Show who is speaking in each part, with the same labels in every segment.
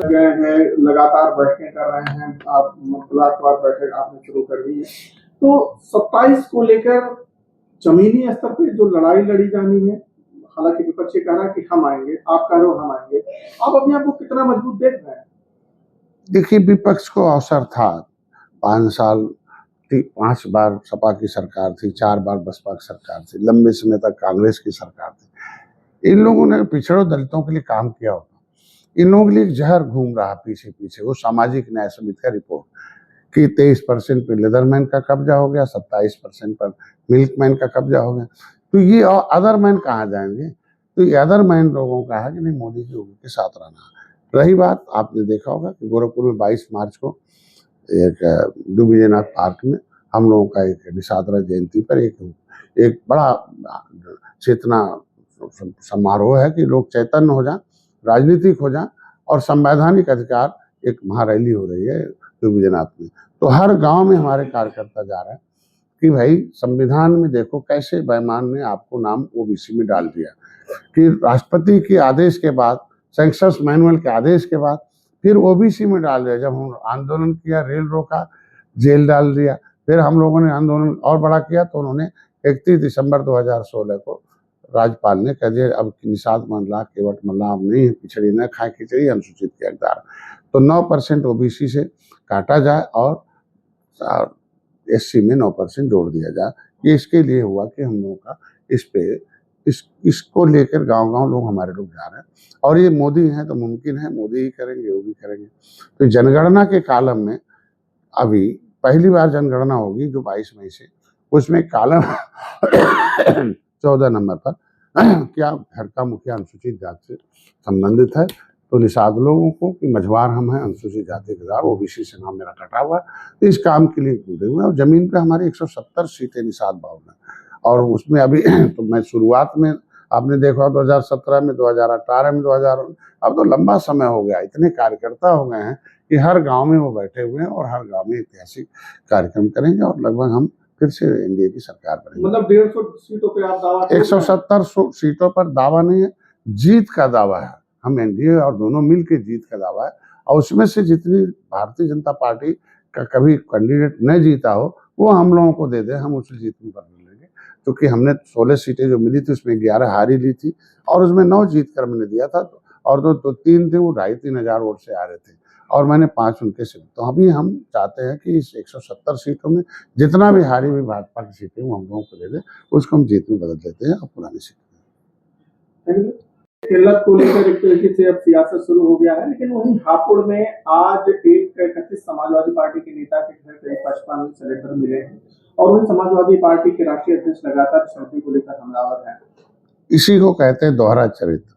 Speaker 1: गए हैं, लगातार बैठकें कर रहे हैं, आप मुतलाकवार बैठक आपने शुरू कर दी है। तो 27 को लेकर जमीनी स्तर पे जो लड़ाई लड़ी जानी है, हालांकि विपक्ष ये कह रहा है कि हम आएंगे, आप कह रहे हो हम आएंगे, आप अपने आप को कितना मजबूत देख रहे हैं?
Speaker 2: देखिए, विपक्ष को अवसर था 5 साल 5 बार सपा की सरकार थी, 4 बार बसपा की सरकार थी, लंबे समय तक कांग्रेस की सरकार थी। इन लोगों ने पिछड़ों दलितों के लिए काम किया होगा। इन लोगों के लिए एक जहर घूम रहा पीछे पीछे, वो सामाजिक न्याय समिति का रिपोर्ट कि 23% पे लेदरमैन का कब्जा हो गया, 27% पर मिल्कमैन का कब्जा हो गया। तो ये अदरमैन कहाँ जाएंगे? तो ये अदरमैन लोगों का है कि नहीं, मोदी की योगी के साथ रहना। रही बात, आपने देखा होगा कि गोरखपुर में 22 मार्च को एक डूबीनाथ पार्क में हम लोगों का एक निशादरा जयंती पर एक बड़ा चेतना समारोह है कि लोग चैतन्य हो जाएं, राजनीतिक हो जाएं और संवैधानिक अधिकार, एक महारैली हो रही है डूबीनाथ में। तो हर गांव में हमारे कार्यकर्ता जा रहे हैं कि भाई संविधान में देखो कैसे बेईमान ने आपको नाम ओबीसी में डाल दिया, कि राष्ट्रपति के आदेश के बाद, सेंसस मैनुअल के आदेश के बाद फिर ओबीसी में डाल दिया। जब हम आंदोलन किया, रेल रोका, जेल डाल दिया। फिर हम लोगों ने आंदोलन और बड़ा किया तो उन्होंने 31 दिसंबर 2016 को राज्यपाल ने कह दिया अब निषाद मंडला केवट मल्ला नहीं है, पिछड़ी न खाए खिचड़ी, अनुसूचित के हकदार। तो 9% ओबीसी से काटा जाए और एससी में 9% जोड़ दिया जाए। ये इसके लिए हुआ कि हम लोगों का इसको लेकर गांव-गांव लोग, हमारे लोग जा रहे हैं। और ये मोदी हैं तो मुमकिन है मोदी ही करेंगे, वो भी करेंगे। तो जनगणना के कॉलम में अभी पहली बार जनगणना होगी जो 22 मई से, उसमें कॉलम 14 नंबर पर क्या घर का मुखिया अनुसूचित जाति से संबंधित है, तो निषाद लोगों को कि मझवार हम हैं, अनुसूचित जाति के साथ ओबीसी से नाम मेरा कटा हुआ है, तो इस काम के लिए जुड़े हुए हैं। और जमीन पे हमारी 170 सीटें निषाद बाहुल हैं। और उसमें अभी तो मैं शुरुआत में आपने देखा 2017 में, 2018 में, 2000, अब तो लंबा समय हो गया, इतने कार्यकर्ता हो गए हैं कि हर गांव में वो बैठे हुए हैं और हर गांव में ऐतिहासिक कार्यक्रम करेंगे और लगभग हम फिर से एनडीए की सरकार बनेगी।
Speaker 1: मतलब 150 सीटों पे आप दावा?
Speaker 2: 170 सीटों पर दावा नहीं है, जीत का दावा है। हम एनडीए और दोनों मिलकर जीत का दावा है। और उसमें से जितनी भारतीय जनता पार्टी का कभी कैंडिडेट न जीता हो वो हम लोगों को दे दे, हम उसे जीत में बदल लेंगे। क्योंकि हमने 16 सीटें जो मिली थी उसमें 11 हारी ली थी और उसमें 9 जीत कर मैंने दिया था। और तो 3 थे वो 2,500-3 हजार वोट से आ रहे थे और मैंने 5 उनके से। तो अभी हम चाहते हैं कि इस 170 सीटों में जितना भी हारी हुई भाजपा की सीटें वो हम लोगों को दे दें, उसको हम जीत में बदल देते हैं और पुरानी सीटें।
Speaker 1: किल्लत को लेकर एक तरीके से अब सियासत शुरू हो गया है, लेकिन वहीं हापुड़ में आज एक कथित समाजवादी पार्टी के नेता के घर करीब 55 सिलेंडर मिले हैं और वहीं समाजवादी पार्टी के राष्ट्रीय अध्यक्ष लगातार शांति को लेकर हमलावर हैं।
Speaker 2: इसी को कहते हैं दोहरा चरित्र,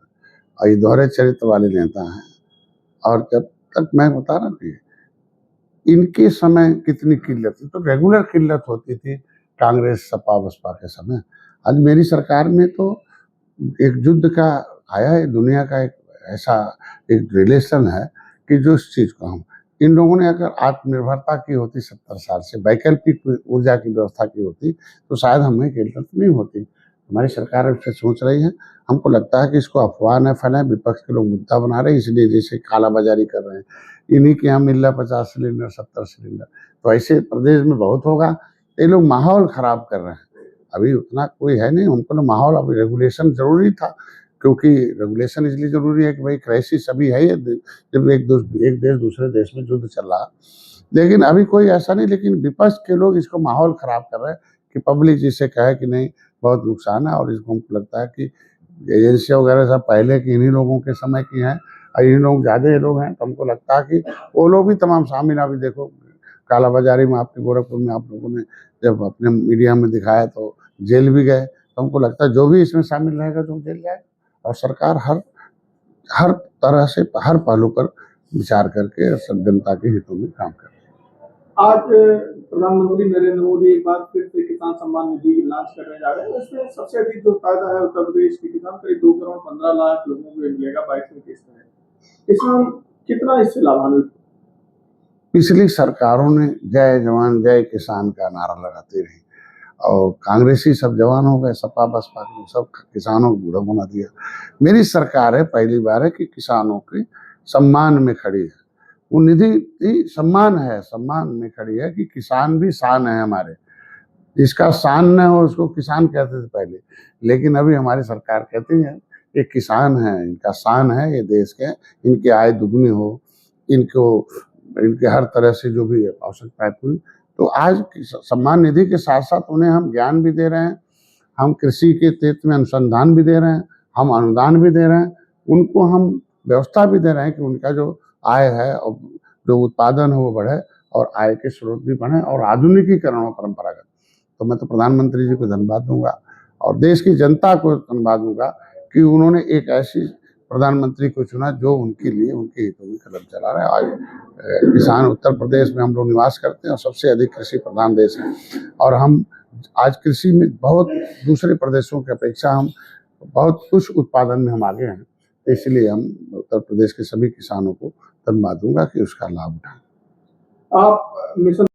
Speaker 2: और ये दोहरे चरित्र वाले नेता हैं। और जब तक मैं बता रहा हूँ इनके समय कितनी किल्लत थी, तो रेगुलर किल्लत होती थी कांग्रेस सपा बसपा के समय। आज मेरी सरकार में तो एक युद्ध का आया है, दुनिया का एक ऐसा एक रिलेशन है कि जो इस चीज को हम इन लोगों ने अगर आत्मनिर्भरता की होती 70 साल से, वैकल्पिक ऊर्जा की व्यवस्था की होती तो शायद हमें किल्लत नहीं होती। हमारी सरकार इससे सोच रही है। हमको लगता है कि इसको अफवाह न फैलाएं, विपक्ष के लोग मुद्दा बना रहे हैं, इसलिए जैसे कालाबाजारी कर रहे हैं, इन्हीं के यहाँ मिल रहा 50 सिलेंडर 70 सिलेंडर, तो ऐसे प्रदेश में बहुत होगा। ये लोग माहौल खराब कर रहे हैं। अभी उतना कोई है नहीं, उनको तो माहौल, अभी रेगुलेशन जरूरी था, क्योंकि रेगुलेशन इसलिए जरूरी है कि भाई क्राइसिस अभी है, जब एक देश दूसरे देश में युद्ध चल रहा। लेकिन अभी कोई ऐसा नहीं, लेकिन विपक्ष के लोग इसको माहौल खराब कर रहे हैं कि पब्लिक जिसे कहे कि नहीं बहुत नुकसान है। और इसको हमको लगता है कि एजेंसियाँ वगैरह सब पहले की इन्हीं लोगों के समय की हैं और इन्हीं लोग ज़्यादा लोग हैं, तो हमको लगता है कि वो लोग भी तमाम शामिल। अभी देखो कालाबाजारी में आपके गोरखपुर में आप लोगों ने जब अपने मीडिया में दिखाया तो जेल भी गए। तो हमको लगता है जो भी इसमें शामिल रहेगा तो जेल जाएगा। और सरकार हर तरह से हर पहलू पर विचार करके सब जनता के हितों में काम कर रही है।
Speaker 1: आज प्रधानमंत्री नरेंद्र मोदी एक बार फिर से किसान सम्मान निधि लॉन्च करने जा रहे हैं। इसमें सबसे अधिक जो फायदा है उत्तर प्रदेश के किसान, करीब 2 करोड़ 15 लाख लोगों को मिलेगा 22वीं किस्त में। किसान कितना इससे लाभान्वित?
Speaker 2: पिछली सरकारों ने जय जवान जय किसान का नारा लगाते रही और कांग्रेसी सब जवान हो गए, सपा बसपा के सब किसानों को बूढ़ा बना दिया। मेरी सरकार है, पहली बार है कि किसानों की सम्मान में खड़ी है। वो निधि ही सम्मान है, सम्मान में खड़ी है कि किसान भी शान है हमारे। जिसका शान न हो उसको किसान कहते थे पहले, लेकिन अभी हमारी सरकार कहती है ये किसान है, इनका शान है ये देश के, इनकी आय दुगनी हो, इनको इनके हर तरह से जो भी आवश्यकताएं पूरी। तो आज सम्मान निधि के साथ साथ उन्हें हम ज्ञान भी दे रहे हैं, हम कृषि के क्षेत्र में अनुसंधान भी दे रहे हैं, हम अनुदान भी दे रहे हैं, उनको हम व्यवस्था भी दे रहे हैं कि उनका जो आय है और जो उत्पादन है वो बढ़े और आय के स्रोत भी बढ़े और आधुनिकीकरण हो परंपरागत। तो मैं तो प्रधानमंत्री जी को धन्यवाद दूंगा और देश की जनता को धन्यवाद दूंगा कि उन्होंने एक ऐसी प्रधानमंत्री को चुना जो उनके लिए उनके हितों में कदम चला रहा है। आज किसान उत्तर प्रदेश में हम लोग निवास करते हैं और सबसे अधिक कृषि प्रधान देश है और हम आज कृषि में बहुत दूसरे प्रदेशों की अपेक्षा हम बहुत कुछ उत्पादन में हम आगे हैं। इसलिए हम उत्तर प्रदेश के सभी किसानों को धन्यवाद दूंगा कि उसका लाभ उठाएं।
Speaker 1: आप मिशन